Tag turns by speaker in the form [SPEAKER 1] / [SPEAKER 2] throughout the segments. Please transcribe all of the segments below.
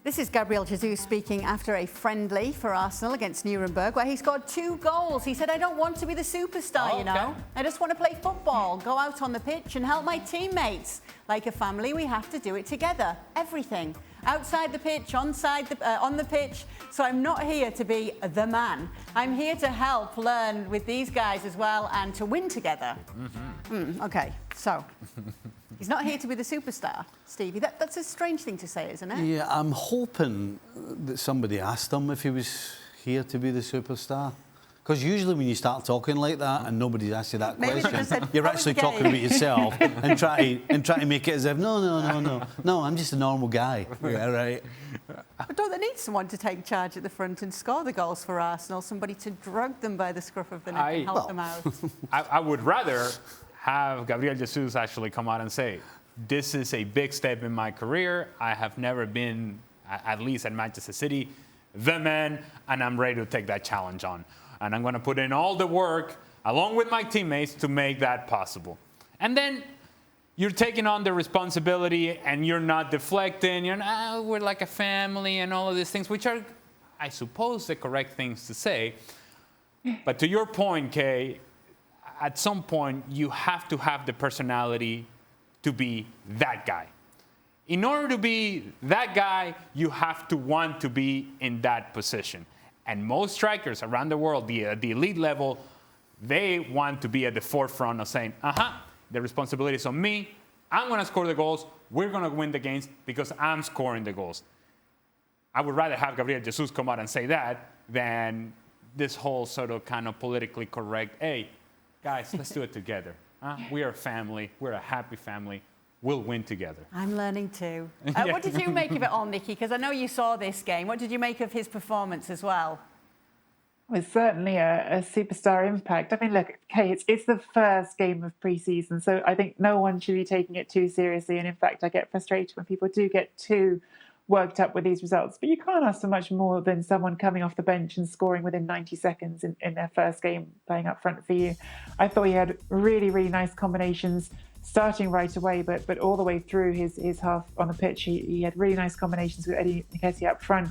[SPEAKER 1] This is Gabriel Jesus speaking after a friendly for Arsenal against Nuremberg, where he scored 2 goals. He said, I don't want to be the superstar, you know. I just want to play football, go out on the pitch and help my teammates. Like a family, we have to do it together. Everything. Outside the pitch, on the pitch. So I'm not here to be the man. I'm here to help learn with these guys as well and to win together. Okay, so he's not here to be the superstar, Stevie. That's a strange thing to say, isn't it?
[SPEAKER 2] Yeah, I'm hoping that somebody asked him if he was here to be the superstar. Because usually when you start talking like that and nobody's asked you that question,
[SPEAKER 1] said,
[SPEAKER 2] you're actually talking about yourself and try to make it as if, no, I'm just a normal guy. Yeah, right.
[SPEAKER 1] But don't they need someone to take charge at the front and score the goals for Arsenal? Somebody to drag them by the scruff of the neck and help them out?
[SPEAKER 3] I would rather have Gabriel Jesus actually come out and say, this is a big step in my career. I have never been, at least at Manchester City, the man, and I'm ready to take that challenge on. And I'm going to put in all the work, along with my teammates, to make that possible. And then you're taking on the responsibility and you're not deflecting. You're not, we're like a family and all of these things, which are, I suppose, the correct things to say. But to your point, Kay, at some point, you have to have the personality to be that guy. In order to be that guy, you have to want to be in that position. And most strikers around the world, the elite level, they want to be at the forefront of saying, the responsibility is on me. I'm going to score the goals. We're going to win the games because I'm scoring the goals. I would rather have Gabriel Jesus come out and say that than this whole sort of kind of politically correct, hey, guys, let's do it together. We are a family. We're a happy family. We'll win together. I'm
[SPEAKER 1] learning too. What did you make of it all, Nikki? Because I know you saw this game. What did you make of his performance as well?
[SPEAKER 4] Well, it's certainly a superstar impact. I mean, look, Kay, it's the first game of pre-season, so I think no one should be taking it too seriously. And in fact, I get frustrated when people do get too worked up with these results. But you can't ask for much more than someone coming off the bench and scoring within 90 seconds in their first game playing up front for you. I thought he had really, really nice combinations starting right away, but all the way through his half on the pitch, he had really nice combinations with Eddie Nketiah up front.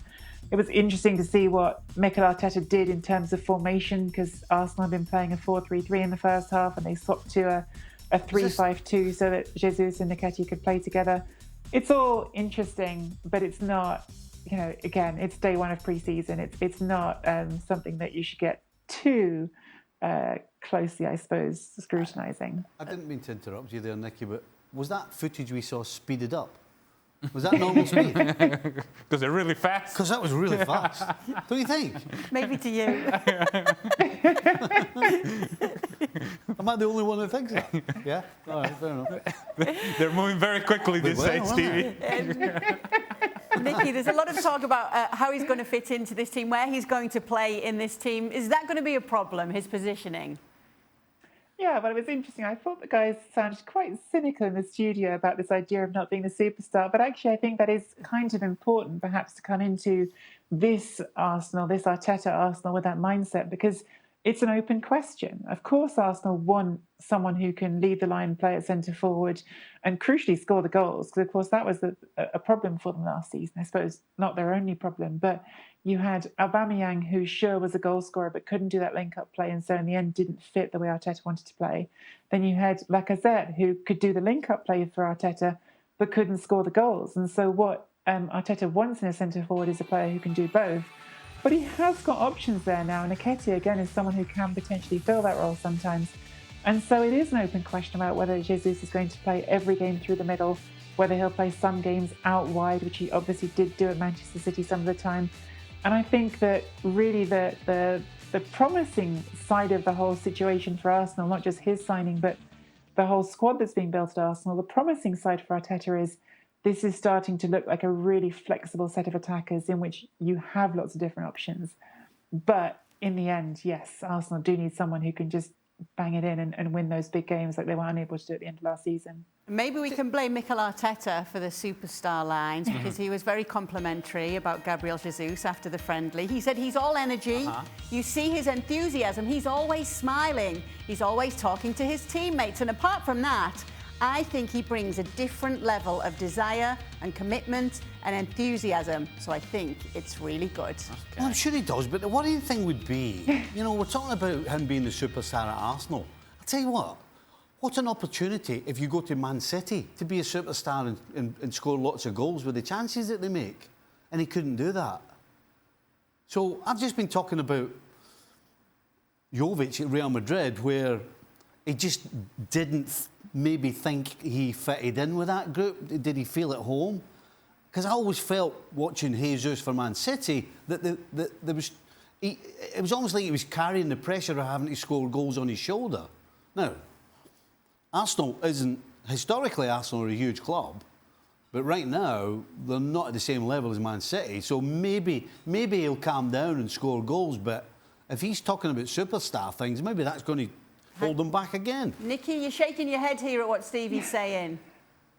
[SPEAKER 4] It was interesting to see what Mikel Arteta did in terms of formation, because Arsenal had been playing a 4-3-3 in the first half and they swapped to a 3-5-2 so that Jesus and Nketiah could play together. It's all interesting, but it's not, again, it's day one of pre-season. It's not something that you should get too closely, I suppose, scrutinising.
[SPEAKER 2] I didn't mean to interrupt you there, Nicky, but was that footage we saw speeded up? Was that normal speed?
[SPEAKER 3] Because they're really fast.
[SPEAKER 2] Because that was really fast. Don't you think?
[SPEAKER 1] Maybe to you.
[SPEAKER 2] Am I the only one who thinks that? Yeah? All right, fair enough.
[SPEAKER 3] They're moving very quickly these days, Stevie.
[SPEAKER 1] Nikki, there's a lot of talk about how he's going to fit into this team, where he's going to play in this team. Is that going to be a problem, his positioning?
[SPEAKER 4] Yeah, well, it was interesting. I thought the guys sounded quite cynical in the studio about this idea of not being the superstar. But actually, I think that is kind of important, perhaps, to come into this Arsenal, this Arteta Arsenal with that mindset, because it's an open question. Of course, Arsenal want someone who can lead the line, play at centre forward, and crucially score the goals. Because, of course, that was a problem for them last season. I suppose not their only problem, but you had Aubameyang, who sure was a goal scorer, but couldn't do that link-up play, and so in the end didn't fit the way Arteta wanted to play. Then you had Lacazette, who could do the link-up play for Arteta, but couldn't score the goals. And so what Arteta wants in a centre forward is a player who can do both. But he has got options there now, and Nketiah, again, is someone who can potentially fill that role sometimes. And so it is an open question about whether Jesus is going to play every game through the middle, whether he'll play some games out wide, which he obviously did do at Manchester City some of the time. And I think that really the promising side of the whole situation for Arsenal, not just his signing, but the whole squad that's being built at Arsenal, the promising side for Arteta is this is starting to look like a really flexible set of attackers in which you have lots of different options. But in the end, yes, Arsenal do need someone who can just bang it in and win those big games like they were unable to do at the end of last season.
[SPEAKER 1] Maybe we can blame Mikel Arteta for the superstar lines, because he was very complimentary about Gabriel Jesus after the friendly. He said he's all energy. You see his enthusiasm. He's always smiling. He's always talking to his teammates. And apart from that, I think he brings a different level of desire and commitment and enthusiasm. So I think it's really good.
[SPEAKER 2] Well, I'm sure he does, but the worrying thing would be, you know, we're talking about him being the superstar at Arsenal. I'll tell you what an opportunity if you go to Man City to be a superstar and score lots of goals with the chances that they make. And he couldn't do that. So I've just been talking about Jovic at Real Madrid, where he just didn't maybe think he fitted in with that group. Did he feel at home? Because I always felt watching Jesus for Man City that there was... it was almost like he was carrying the pressure of having to score goals on his shoulder. Now, Arsenal isn't... Historically, Arsenal are a huge club, but right now, they're not at the same level as Man City. So maybe he'll calm down and score goals, but if he's talking about superstar things, maybe that's going to hold him back again.
[SPEAKER 1] Nikki, you're shaking your head here at what Stevie's saying.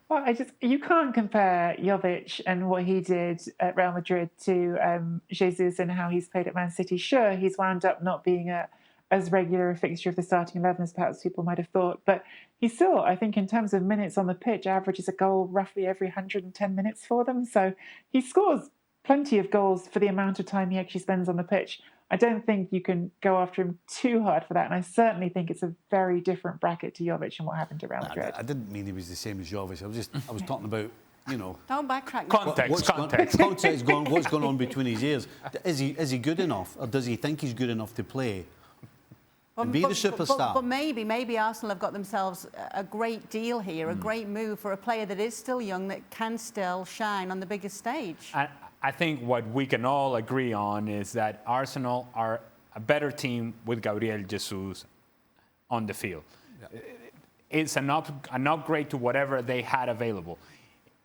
[SPEAKER 4] Well, you can't compare Jovic and what he did at Real Madrid to Jesus and how he's played at Man City. Sure, he's wound up not being as regular a fixture of the starting 11 as perhaps people might have thought, but he still, I think, in terms of minutes on the pitch, averages a goal roughly every 110 minutes for them. So he scores plenty of goals for the amount of time he actually spends on the pitch. I don't think you can go after him too hard for that, and I certainly think it's a very different bracket to Jovic and what happened to Real Madrid.
[SPEAKER 2] I didn't mean he was the same as Jovic. I was talking about, you know...
[SPEAKER 1] Don't backtrack.
[SPEAKER 3] Context.
[SPEAKER 2] What's going on between his ears? Is he good enough, or does he think he's good enough to play and be the superstar?
[SPEAKER 1] But maybe Arsenal have got themselves a great deal here, a great move for a player that is still young, that can still shine on the biggest stage.
[SPEAKER 3] I think what we can all agree on is that Arsenal are a better team with Gabriel Jesus on the field. Yeah. It's an upgrade to whatever they had available.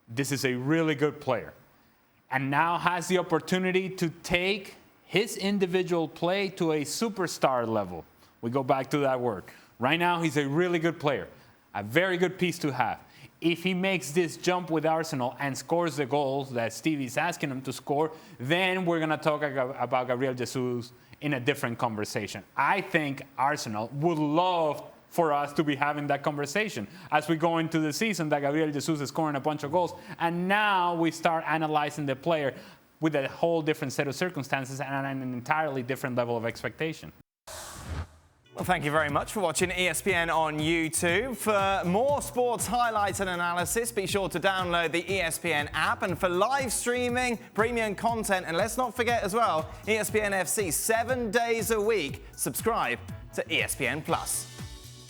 [SPEAKER 3] This is a really good player, and now has the opportunity to take his individual play to a superstar level. We go back to that word. Right now, he's a really good player, a very good piece to have. If he makes this jump with Arsenal and scores the goals that Stevie's asking him to score, then we're going to talk about Gabriel Jesus in a different conversation. I think Arsenal would love for us to be having that conversation as we go into the season, that Gabriel Jesus is scoring a bunch of goals. And now we start analyzing the player with a whole different set of circumstances and an entirely different level of expectation.
[SPEAKER 5] Well, thank you very much for watching ESPN on YouTube. For more sports highlights and analysis, be sure to download the ESPN app. And for live streaming, premium content, and let's not forget as well, ESPN FC 7 days a week, subscribe to ESPN+.